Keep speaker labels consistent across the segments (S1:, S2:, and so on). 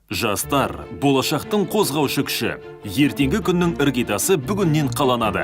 S1: Жастар болашақтың қозғаушы күші. Ертеңгі күннің іргетасы бүгіннен қаланады.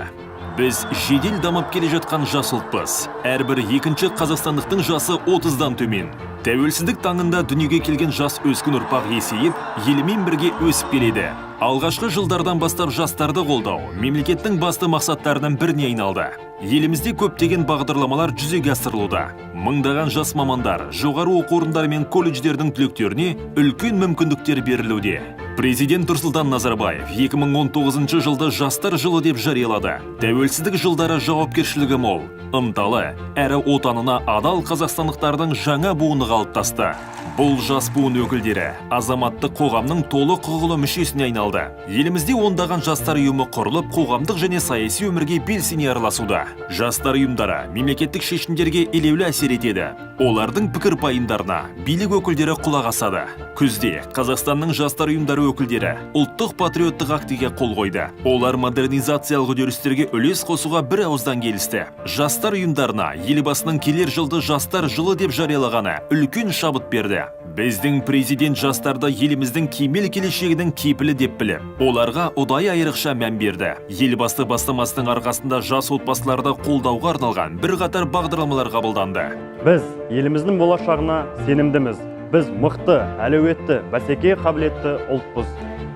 S1: Біз жедел дамып келе жатқан жас ұлтпыз. Әрбір екінші қазақстандықтың жасы 30-дан төмен. Тәуелсіздік таңында дүниеге келген жас өскін ұрпақ есейіп, елімен бірге өсіп келеді. Алғашқы жылдардан бастап жастарды қолдау мемлекеттің басты мақсаттарының біріне айналды. Елімізде көптеген бағдарламалар жүзеге асырылуда. Мыңдаған жас мамандар, жоғары оқу орындары мен колледждердің түлектеріне үлкен мүмкіндіктер берілуде. Президент Нұрсұлтан Назарбаев 2019 жылды жастар жылы деп жариялады. Тәуелсіздік жылдары жауапкершілігі мол, ынталы, әрі отанына адал қазақстандықтардың жаңа буыны қалыптасты. Бұл жас буын өкілдері азаматтық қоғамның толық құқылы мүшесіне айналды. Елімізде ондаған жастар ұйымы құрылып, қоғамдық және саяси өмірге белсене араласуда. Жастар ұйымдары мемлекеттік шешімдерге елеулі әсер етеді. Олардың пікір пайымдарына билік өкілдері құлақ асады. Күзде Қазақстанның жастар ұйымдары өкілдері ұлттық патриоттық актіге қол қойды. Олар модернизациялық үдерістерге үлес қосуға бір ауыздан келісті. Жастар ұйымдарына елбасының келер жылды жастар жылы деп жариялағаны үлкен шабыт берді. Біздің президент жастарды еліміздің кемел келешегінің кепілі деп біліп, оларға ұдайы айрықша мән берді. Елбасы бастамасының арқасында жас отбасыларды қолдауға арналған бірқатар бағдарламалар қабылданды.
S2: Біз еліміздің болашағына сенімдіміз. Біз мықты, әлеуетті, бәсекеге қабілетті ұлтпыз.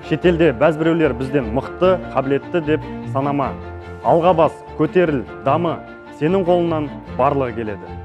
S2: Шетелде бәзбіреулер бізден мықты, қабілетті деп санама. Алға бас, көтеріл, дамы, сенің қолынан барлығы келеді.